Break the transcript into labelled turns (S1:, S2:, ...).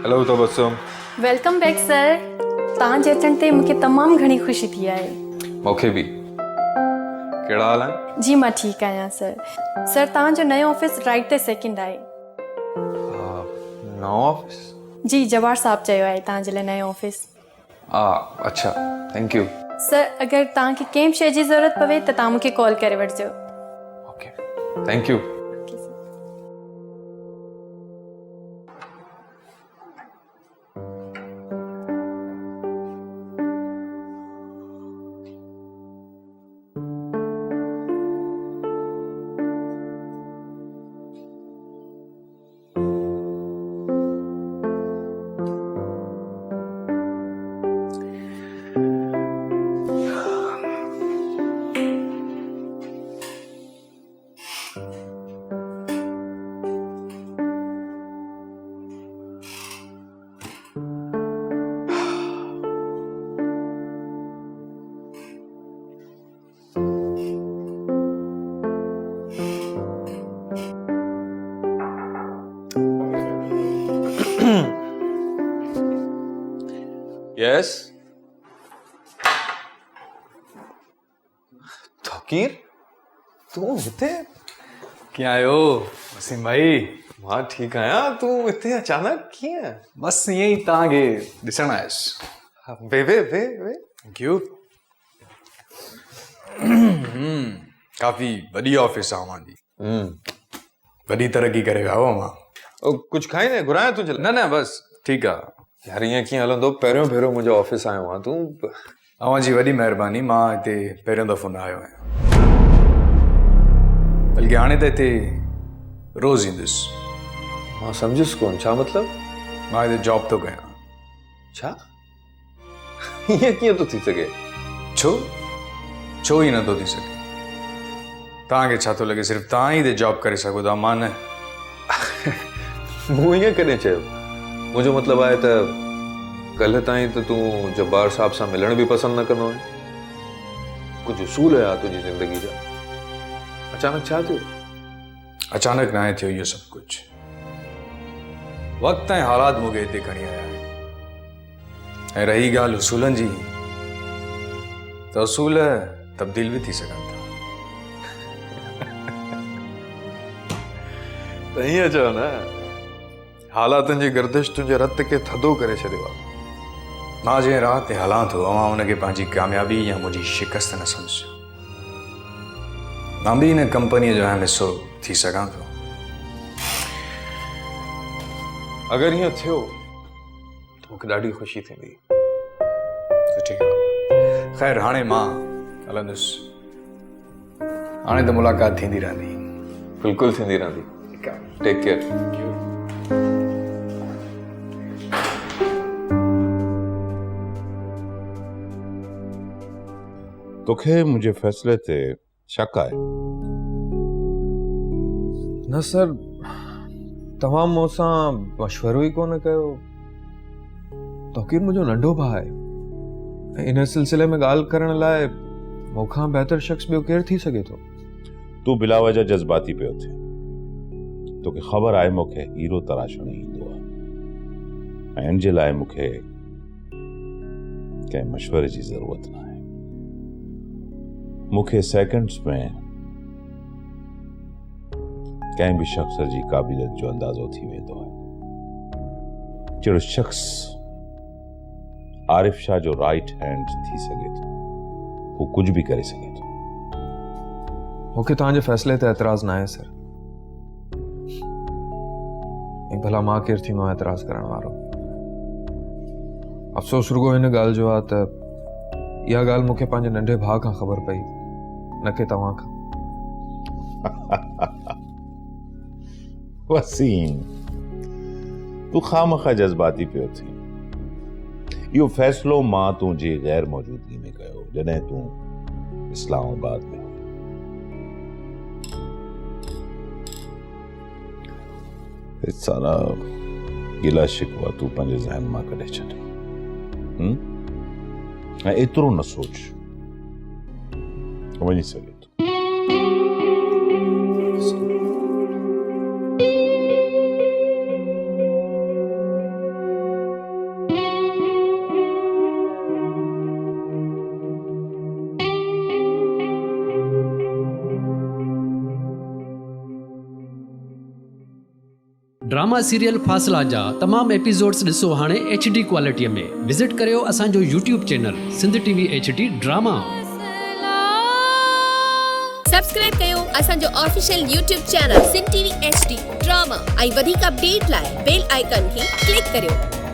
S1: Hello Tabassum.
S2: Welcome back sir. तव्हां जे अचण ते मूंखे तमामु घणी ख़ुशी थी आहे।
S1: मूंखे बि। कहिड़ा हाल आहिनि?
S2: जी मां ठीकु आहियां सर। सर तव्हांजो नयो ऑफिस राइट ते सेकेंड आहे।
S1: नओं ऑफिस?
S2: जी जवाहर साहब चयो आहे तव्हांजे लाइ नयो ऑफिस।
S1: अच्छा, थैंक यू।
S2: सर अगरि तव्हांखे कंहिं शइ जी ज़रूरत पवे त तव्हां मूंखे कॉल करे वठिजो।
S1: Okay, thank you. Yes Tauqeer, तूं हिते
S3: कीअं आहियो वसीम भाई?
S1: मां ठीकु आहियां। तूं हिते अचानक कीअं?
S3: बसि ईअं ई तव्हांखे ॾिसण आयुसि।
S1: वे वे वे वे।
S3: Thank you. काफ़ी वॾी ऑफिस आहे मुंहिंजी, वॾी तरक़ी करे विया हुआ मां।
S1: कुझु खाईंदे घुरायां तुंहिंजे लाइ?
S3: न बसि ठीकु आहे।
S1: यार ईअं कीअं हलंदो? पहिरियों भेरो मुंहिंजो ऑफिस आयो आहे तूं।
S3: तव्हांजी वॾी महिरबानी। मां हिते पहिरियों दफ़ो न आयो आहियां, बल्कि हाणे त हिते रोज़ ईंदुसि।
S1: मां सम्झुसि कोन, छा मतिलब?
S3: मां हिते जॉब थो कयां।
S1: छा? ईअं कीअं थो थी सघे?
S3: छो ई नथो थी सघे? तव्हांखे छा थो लॻे सिर्फ़ु तव्हां ई हिते जॉब करे सघो था, मां न?
S1: मूं ईअं कॾहिं चयो? मुंहिंजो मतिलबु आहे त कल्ह ताईं त तूं जब्बार साहब सां मिलण बि पसंदि न कंदो आहीं। कुझु उसूल हुया तुंहिंजी ज़िंदगी जा, अचानक छा थियो?
S3: अचानक न आहे थियो इहो सभु कुझु। वक़्तु ऐं हालात मूंखे हिते खणी आया आहिनि। ऐं रही ॻाल्हि उसूलनि जी, त उसूल तब्दील बि थी सघनि था।
S1: त ईअं चओ न, हालातुनि जी गर्दिश तुंहिंजे रत खे थधो करे छॾियो आहे।
S3: मां जंहिं राह ते हलां थो, अवां हुनखे पंहिंजी कामयाबी या मुंहिंजी शिकस्त न सम्झो। मां बि हिन कंपनीअ जो अहम हिसो थी सघां थो।
S1: अगरि ईअं थियो त मूंखे ॾाढी ख़ुशी थींदी।
S3: त ठीकु आहे। ख़ैर हाणे मां हलंदुसि। हाणे त मुलाक़ात थींदी रहंदी।
S1: बिल्कुलु थींदी रहंदी। Take care.
S4: तोखे मुंहिंजे फ़ैसिले ते शक आहे?
S1: न सर, तव्हां मूंसां मशवरो ई कोन कयो। तौकीर मुंहिंजो नंढो भाउ आहे ऐं इन सिलसिले में ॻाल्हि करण लाइ मूंखां बहितर शख़्स ॿियो केरु थी सघे थो?
S4: तूं बिलावजा जज़्बाती पियो थिए। तोखे ख़बर आहे मूंखे हीरो तराशणु ईंदो आहे ऐं इन जे लाइ मूंखे कंहिं मशवरे जी ज़रूरत न आहे। मूंखे सेकंड्स में कंहिं बि शख़्स जी क़ाबिलियत जो अंदाज़ो थी वेंदो आहे। जहिड़ो शख़्स आरिफ शाह जो राइट हैंड थी सघे थो, हू कुझु बि करे सघे थो।
S1: मूंखे तव्हांजे फ़ैसिले ते एतिराज़ न आहे सर। ऐं भला मां केरु थींदो आहियां एतिराज़ करण वारो? अफ़सोस रुगो हिन ॻाल्हि जो आहे त इहा ॻाल्हि मूंखे पंहिंजे नंढे भाउ खां ख़बर पई, न कि तव्हां खां।
S4: वसीम, तूं खामखा जज़्बाती पियो थी। इहो फ़ैसिलो मां तुंहिंजी गैर मौजूदगी में कयो जॾहिं तूं इस्लामाबाद में। सारा गिला शिकवा तूं पंहिंजे ज़हन मां कढे छॾ। ऐं एतिरो न सोच, वञी सघे थो।
S5: ड्रामा सीरियल फ़ासिला जा तमाम एपिसोड्स ॾिसो हाणे HD क्वालिटीअ में। विज़िट करियो असांजो YouTube channel Sindh TV HD drama.
S6: Subscribe कयो असांजो official YouTube channel Sindh TV HD drama ऐं वधीक अपडेट लाइ बेल आइकन खे क्लिक करियो।